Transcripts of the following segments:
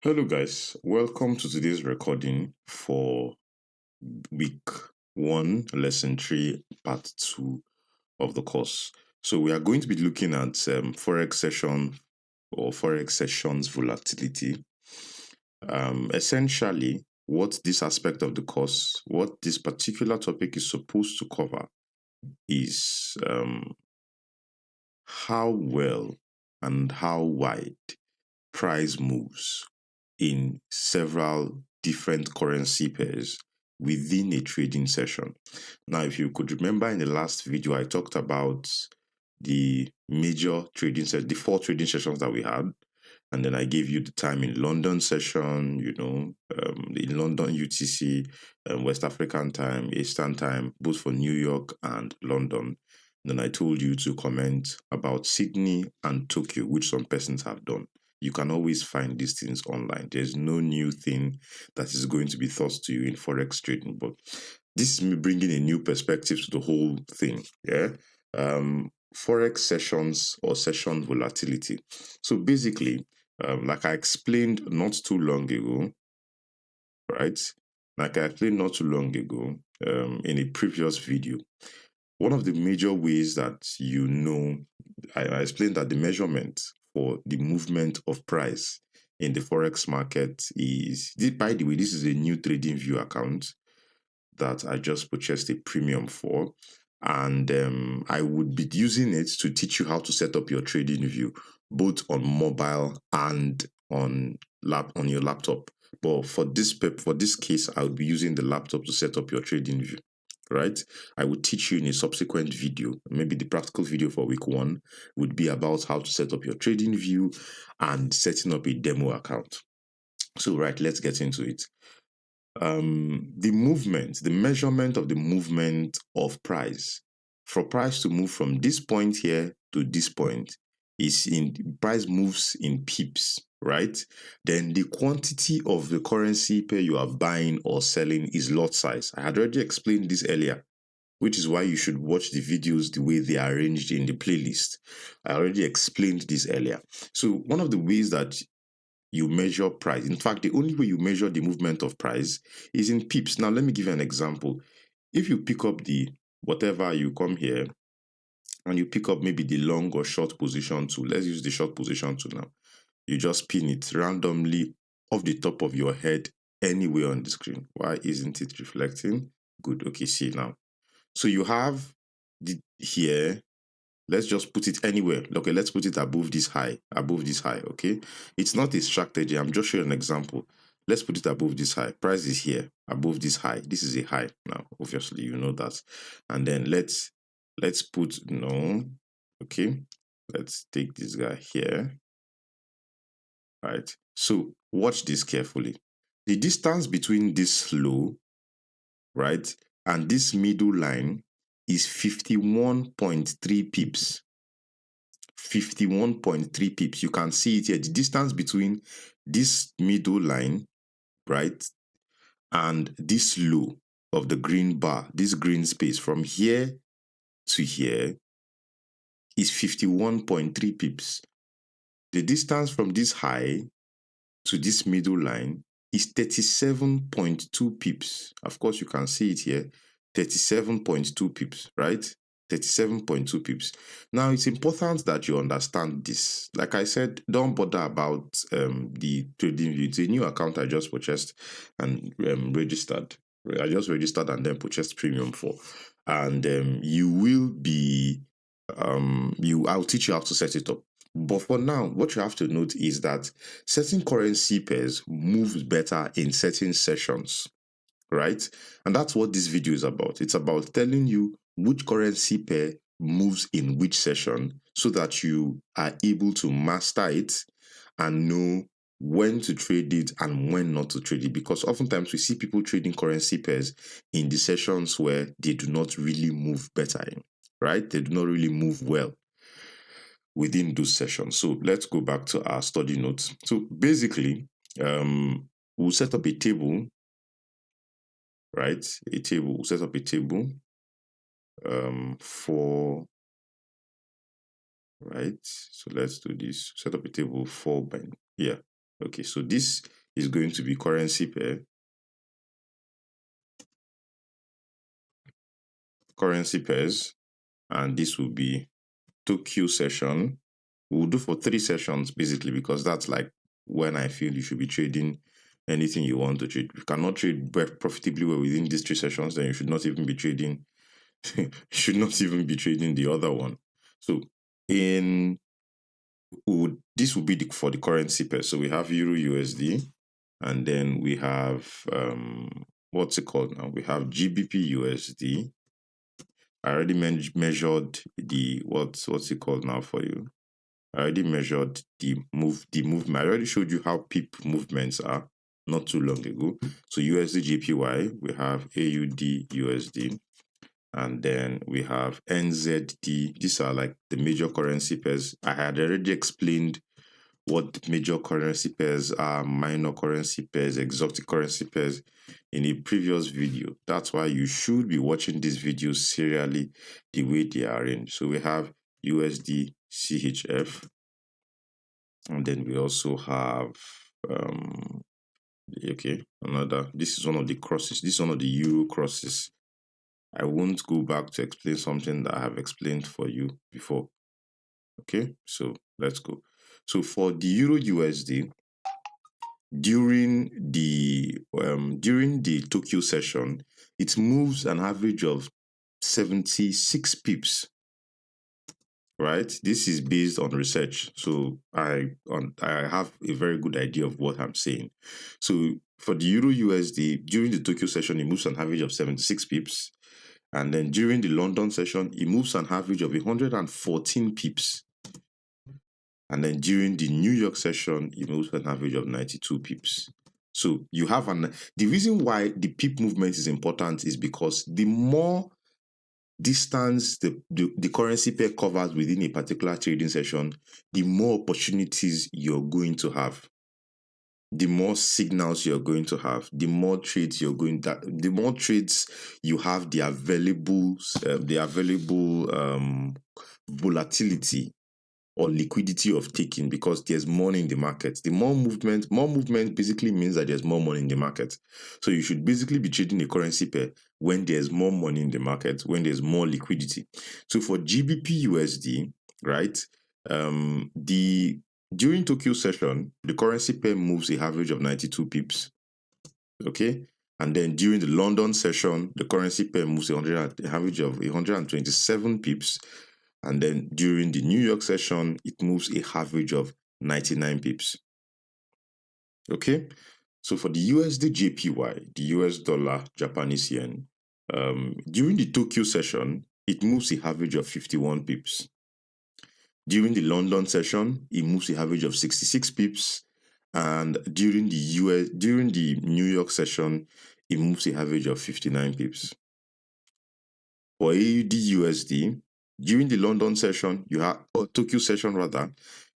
Hello, guys. Welcome to today's recording for week 1, lesson 3, part 2 of the course. So, we are going to be looking at Forex session or Forex sessions volatility. Essentially, what this aspect of the course, what this particular topic is supposed to cover is how well and how wide price moves in several different currency pairs within a trading session. Now, if you could remember in the last video, I talked about the major trading sessions, the 4 trading sessions that we had. And then I gave you the time in London session, in London UTC, West African time, Eastern time, both for New York and London. Then I told you to comment about Sydney and Tokyo, which some persons have done. You can always find these things online. There's no new thing that is going to be taught to you in Forex trading. But this is me bringing a new perspective to the whole thing. Yeah. Forex sessions or session volatility. So basically, like I explained not too long ago, right? Like I explained not too long ago in a previous video, one of the major ways that I explained that the measurement for the movement of price in the Forex market is, by the way, this is a new trading view account that I just purchased a premium for. And I would be using it to teach you how to set up your trading view, both on mobile and on your laptop. But for this case, I would be using the laptop to set up your trading view. Right? I will teach you in a subsequent video. Maybe the practical video for week 1 would be about how to set up your trading view and setting up a demo account. So, right, let's get into it. The measurement of the movement of price. For price to move from this point here to this point price moves in pips, right? Then the quantity of the currency pair you are buying or selling is lot size. I had already explained this earlier, which is why you should watch the videos the way they are arranged in the playlist. I already explained this earlier. So one of the ways that you measure price. In fact, the only way you measure the movement of price is in pips. Now, let me give you an example. If you pick up you come here and you pick up maybe the long or short position tool. Let's use the short position tool now. You just pin it randomly off the top of your head anywhere on the screen. Why isn't it reflecting? Good. Okay, see now. So you have here. Let's just put it anywhere. Okay, let's put it above this high, okay? It's not a strategy. I'm just showing an example. Let's put it above this high. Price is here, above this high. This is a high. Now, obviously, you know that. And then let's put, no, okay? Let's take this guy here, right? So watch this carefully. The distance between this low, right, and this middle line is 51.3 pips. 51.3 pips. You can see it here. The distance between this middle line, right, and this low of the green bar, this green space from here to here is 51.3 pips. The distance from this high to this middle line is 37.2 pips. Of course, you can see it here, 37.2 pips, right? 37.2 pips. Now, it's important that you understand this. Like I said, don't bother about the trading view. It's a new account I just purchased and registered. I just registered and then purchased premium for. And I'll teach you how to set it up. But for now, what you have to note is that certain currency pairs move better in certain sessions, right? And that's what this video is about. It's about telling you which currency pair moves in which session so that you are able to master it and know when to trade it and when not to trade it. Because oftentimes we see people trading currency pairs in the sessions where they do not really move better in, right? They do not really move well within those sessions. So let's go back to our study notes. So basically, we'll set up a table, right? We'll set up a table for, right? So let's do this. Set up a table for, yeah. Okay, so this is going to be currency pairs, and this will be Tokyo session. We'll do for 3 sessions basically, because that's like when I feel you should be trading anything you want to trade. If you cannot trade profitably well within these 3 sessions, then you should not even be trading the other one. So in this will be for the currency pair. So we have Euro USD, and then we have what's it called now? We have GBP USD. I already measured the what's it called now for you. I already measured the movement. I already showed you how PIP movements are not too long ago. So USD JPY, we have AUD USD, and then we have NZD. These are like the major currency pairs. I had already explained what major currency pairs are, minor currency pairs, exotic currency pairs in a previous video. That's why you should be watching these videos serially the way they are arranged. So we have USD CHF, and then we also have this is one of the crosses. This is one of the Euro crosses. I won't go back to explain something that I have explained for you before. Okay, so let's go. So for the Euro USD, during the Tokyo session, it moves an average of 76 pips. Right, this is based on research, so I have a very good idea of what I'm saying. So for the Euro USD, during the Tokyo session, it moves an average of 76 pips, and then during the London session, it moves an average of 114 pips, and then during the New York session, it moves an average of 92 pips. So you have the reason why the pip movement is important is because the more distance the currency pair covers within a particular trading session, the more opportunities you're going to have, the more signals you're going to have, the more trades you have, the available volatility or liquidity of taking, because there's money in the market. The more movement basically means that there's more money in the market. So you should basically be trading a currency pair when there's more money in the market, when there's more liquidity. So for GBP USD, right, during Tokyo session, the currency pair moves a average of 92 pips. Okay, and then during the London session, the currency pair moves an average of 127 pips. And then during the New York session, it moves a average of 99 pips. Okay, so for the USD JPY, the US dollar Japanese yen, during the Tokyo session, it moves a average of 51 pips. During the London session, it moves a average of 66 pips. And during the New York session, it moves a average of 59 pips. For AUD USD, during the London session, Tokyo session rather,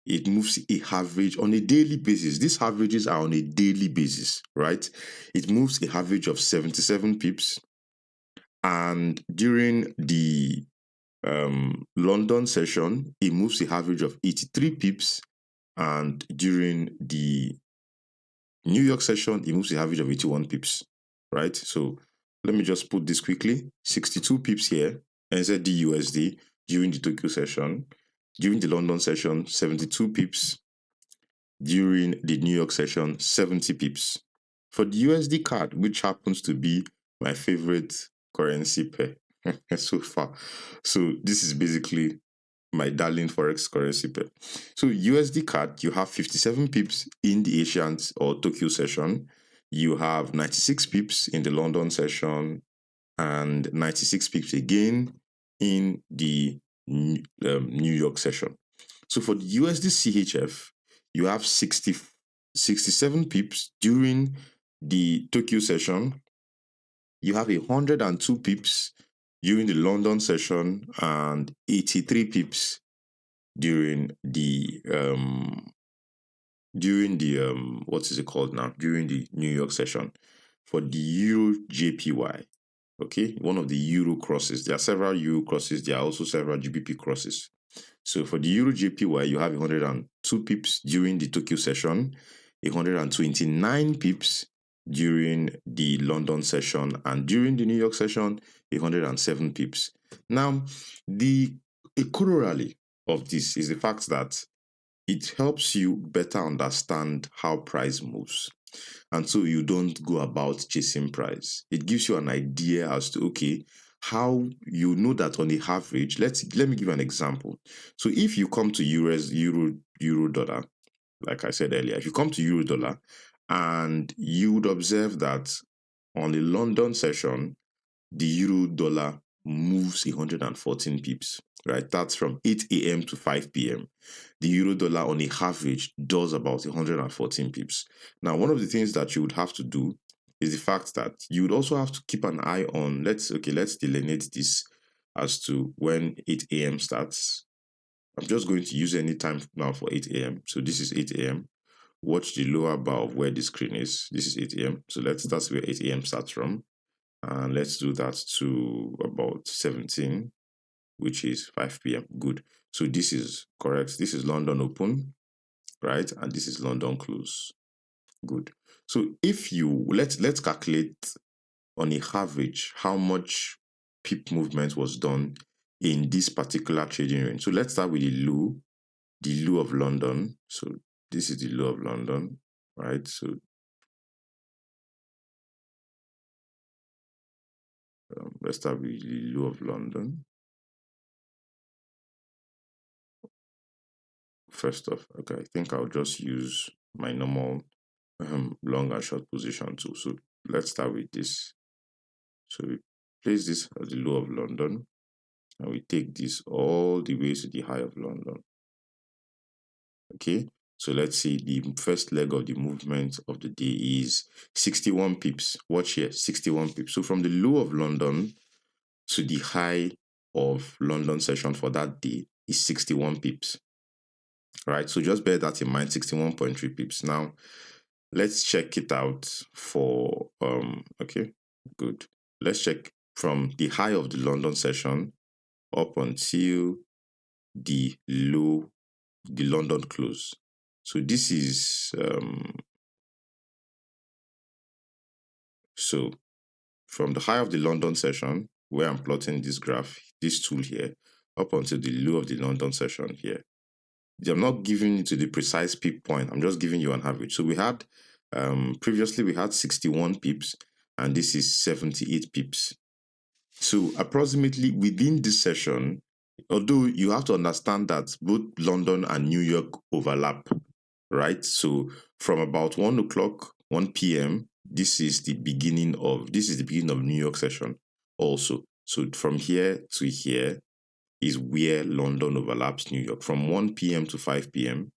it moves a average on a daily basis. These averages are on a daily basis, right? It moves a average of 77 pips. And during the London session, it moves a average of 83 pips. And during the New York session, it moves a average of 81 pips, right? So let me just put this quickly. 62 pips here, NZD USD during the Tokyo session. During the London session, 72 pips. During the New York session, 70 pips. For the USD card, which happens to be my favorite currency pair so far. So this is basically my darling Forex currency pair. So USD card, you have 57 pips in the Asian or Tokyo session. You have 96 pips in the London session and 96 pips again in the New York session. So for the USD CHF, you have 67 pips during the Tokyo session. You have 102 pips during the London session and 83 pips during the during the New York session. For the Euro JPY, okay, one of the Euro crosses. There are several Euro crosses. There are also several GBP crosses. So for the Euro JPY, you have 102 pips during the Tokyo session. 129 pips during the London session, and during the New York session, 107 pips. Now, a corollary of this is the fact that it helps you better understand how price moves. And so you don't go about chasing price. It gives you an idea as to, okay, how you know that on the average. Let me give you an example. So if you come to euro dollar, like I said earlier, if you come to euro dollar and you would observe that on the London session, the euro dollar moves 114 pips, right? That's from 8 a.m. to 5 p.m. The euro dollar on a average does about 114 pips. Now, one of the things that you would have to do is the fact that you would also have to keep an eye on, let's delineate this as to when 8 a.m. starts. I'm just going to use any time now for 8 a.m. So this is 8 a.m. Watch the lower bar of where the screen is. This is 8 a.m. So that's where 8 a.m. starts from. And let's do that to about 17, which is 5 p.m. Good. So this is correct. This is London open, right? And this is London close. Good. So if you let's calculate on a average how much pip movement was done in this particular trading range. So let's start with the low of London. So this is the low of London, right? So let's start with the low of London. First off, okay, I think I'll just use my normal long and short position too. So let's start with this. So we place this as the low of London, and we take this all the way to the high of London. Okay, so let's see, the first leg of the movement of the day is 61 pips. Watch here, 61 pips. So from the low of London to the high of London session for that day is 61 pips. Right, so just bear that in mind, 61.3 pips. Now, let's check it out for, okay, good. Let's check from the high of the London session up until the low, the London close. So this is, so from the high of the London session, where I'm plotting this graph, this tool here, up until the low of the London session here. I'm not giving it to the precise pip point. I'm just giving you an average. So we had, previously we had 61 pips, and this is 78 pips. So approximately within this session, although you have to understand that both London and New York overlap, right? So from about 1 o'clock, 1 p.m., this is the beginning of New York session also. So from here to here is where London overlaps New York. From 1 p.m. to 5 p.m.,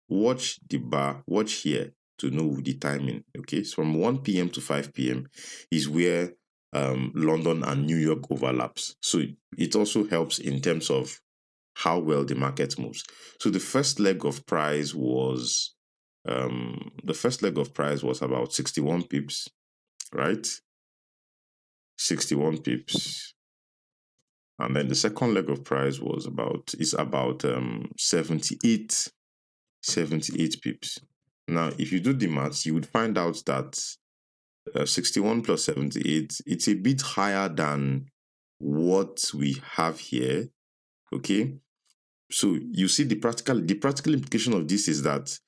watch the bar, watch here to know the timing. Okay, so from 1 p.m. to 5 p.m. is where London and New York overlaps. So it also helps in terms of how well the market moves. So the first leg of price was about 61 pips, right? 61 pips. And then the second leg of price is about 78 pips. Now, if you do the maths, you would find out that 61 plus 78, it's a bit higher than what we have here. Okay, so you see the practical implication of this is that,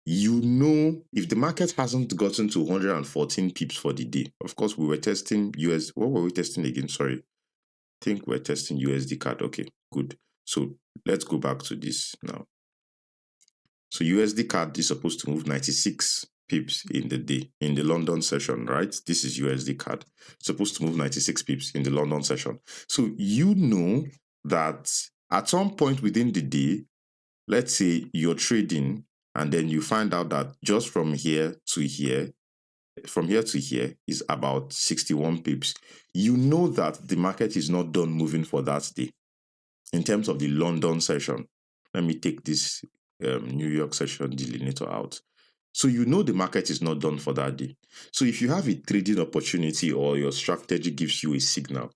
you know, if the market hasn't gotten to 114 pips for the day, of course we were testing US. What were we testing again? Sorry, I think we're testing USD card. Okay, good. So let's go back to this now. So USD card is supposed to move 96 pips in the day, in the London session, right? This is USD card. It's supposed to move 96 pips in the London session. So you know that at some point within the day, let's say you're trading and then you find out that just from here to here is about 61 pips. You know that the market is not done moving for that day. In terms of the London session, let me take this New York session delineator out. So you know the market is not done for that day. So if you have a trading opportunity or your strategy gives you a signal,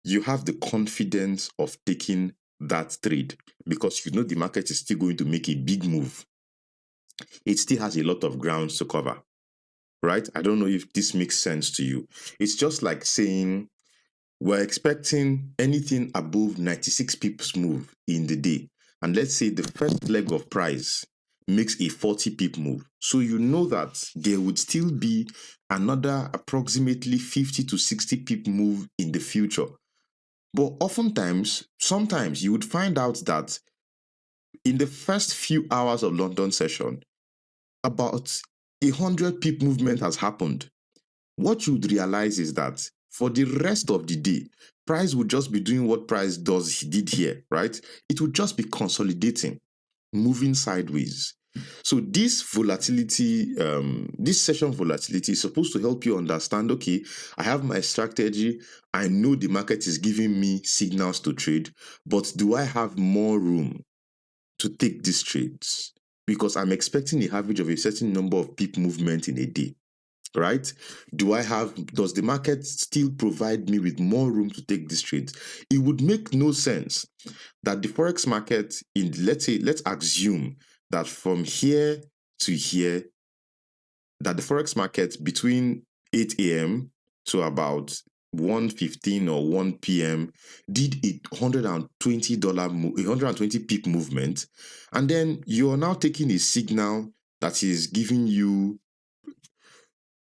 you have the confidence of taking that trade because you know the market is still going to make a big move. it still has a lot of grounds to cover, right? I don't know if this makes sense to you. It's just like saying we're expecting anything above 96 pips move in the day. And let's say the first leg of price makes a 40 pip move. So you know that there would still be another approximately 50 to 60 pip move in the future. But oftentimes, sometimes you would find out that in the first few hours of London session, about 100 pip movement has happened. What you would realize is that for the rest of the day, price would just be doing what price did here, right? It would just be consolidating, moving sideways. So this volatility, this session volatility is supposed to help you understand, okay, I have my strategy. I know the market is giving me signals to trade, but do I have more room to take these trades? Because I'm expecting an average of a certain number of pip movement in a day, right? Does the market still provide me with more room to take these trades? It would make no sense that the Forex market, let's assume that from here to here, that the Forex market between 8 a.m. to about 1:15 or 1 p.m. did a $120 pip movement, and then you are now taking a signal that is giving you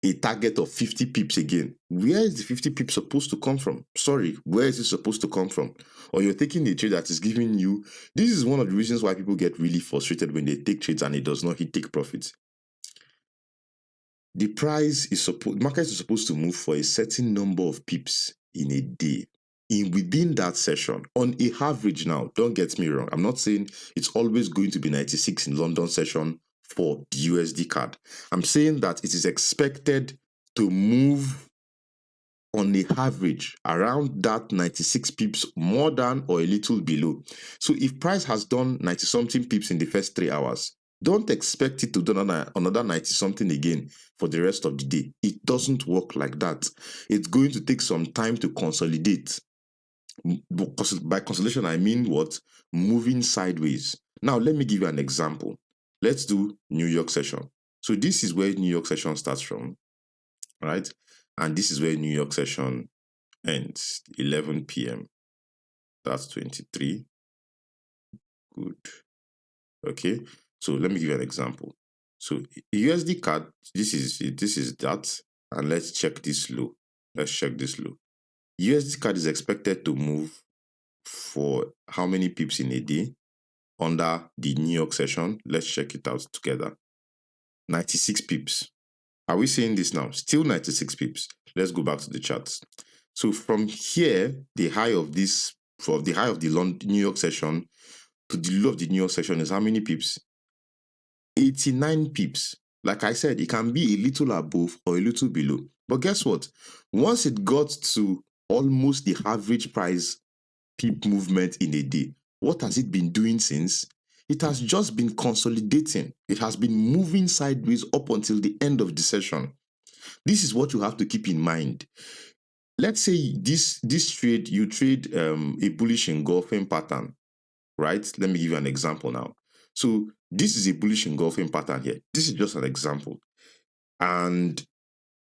a target of 50 pips again. Where is the 50 pips supposed to come from? Sorry, where is it supposed to come from? Or you're taking a trade that is giving you, this is one of the reasons why people get really frustrated when they take trades and it does not hit take profits. The market is supposed to move for a certain number of pips in a day. Within that session, on a average now, don't get me wrong, I'm not saying it's always going to be 96 in London session for the USD card. I'm saying that it is expected to move on a average around that 96 pips, more than or a little below. So if price has done 90 something pips in the first 3 hours, don't expect it to do another 90 something again for the rest of the day. It doesn't work like that. It's going to take some time to consolidate. By consolidation, I mean what? Moving sideways. Now, let me give you an example. Let's do New York session. So this is where New York session starts from, right? And this is where New York session ends, 11 p.m. That's 23. Good. Okay. So let me give you an example. So USD card, this is that, and let's check this low. Let's check this low. USD card is expected to move for how many pips in a day under the New York session? Let's check it out together. 96 pips. Are we seeing this now? Still 96 pips. Let's go back to the charts. So from here, the high of the New York session to the low of the New York session is how many pips? 89 pips. Like I said, it can be a little above or a little below. But guess what? Once it got to almost the average price pip movement in a day, what has it been doing since? It has just been consolidating. It has been moving sideways up until the end of the session. This is what you have to keep in mind. Let's say this trade, you trade a bullish engulfing pattern, right? Let me give you an example now. So this is a bullish engulfing pattern here. This is just an example. And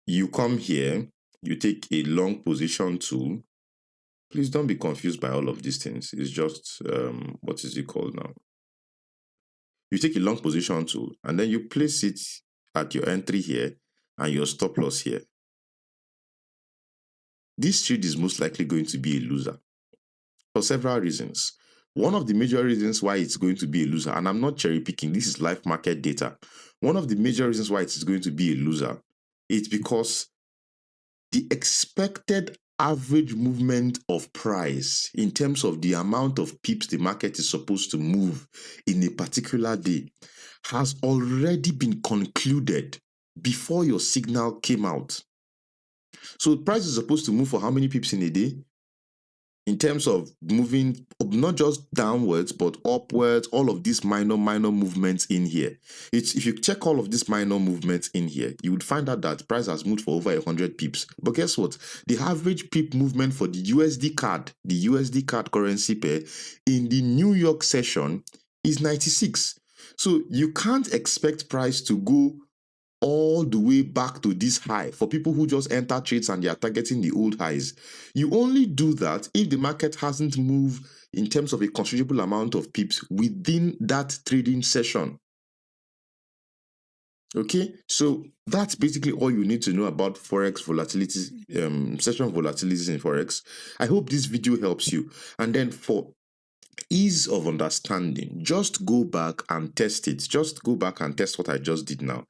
you come here, you take a long position tool. Please don't be confused by all of these things. It's just, what is it called now? You take a long position tool and then you place it at your entry here and your stop loss here. This trade is most likely going to be a loser for several reasons. One of the major reasons why it's going to be a loser, and I'm not cherry picking, this is live market data. One of the major reasons why it's going to be a loser is because the expected average movement of price in terms of the amount of pips the market is supposed to move in a particular day has already been concluded before your signal came out. So price is supposed to move for how many pips in a day? In terms of moving not just downwards but upwards, all of these minor movements in here. If you check all of these minor movements in here, you would find out that price has moved for over 100 pips. But guess what? The average pip movement for the USD card currency pair in the New York session is 96. So you can't expect price to go all the way back to this high for people who just enter trades and they are targeting the old highs. You only do that if the market hasn't moved in terms of a considerable amount of pips within that trading session. Okay, so that's basically all you need to know about Forex volatility, session volatilities in Forex. I hope this video helps you. And then for ease of understanding, just go back and test it. Just go back and test what I just did now.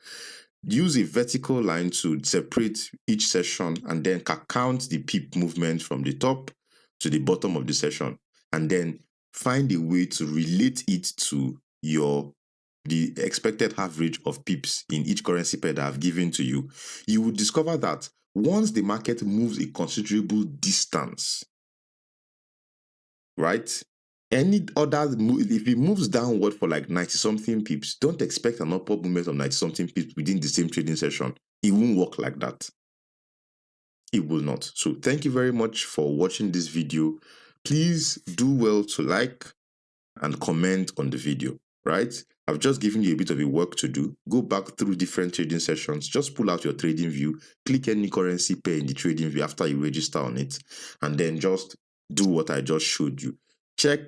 Use a vertical line to separate each session and then count the pip movement from the top to the bottom of the session, and then find a way to relate it to the expected average of pips in each currency pair that I've given to you. You will discover that once the market moves a considerable distance, right? Any other move, if it moves downward for like 90 something pips, don't expect an upward movement of 90 something pips within the same trading session. It won't work like that. It will not. So thank you very much for watching this video. Please do well to like and comment on the video, right? I've just given you a bit of a work to do. Go back through different trading sessions, just pull out your trading view, click any currency pair in the trading view after you register on it, and then just do what I just showed you. Check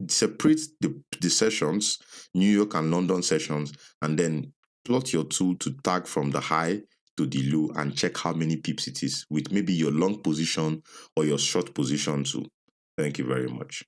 separate the sessions, New York and London sessions, and then plot your tool to tag from the high to the low and check how many pips it is with maybe your long position or your short position too. Thank you very much.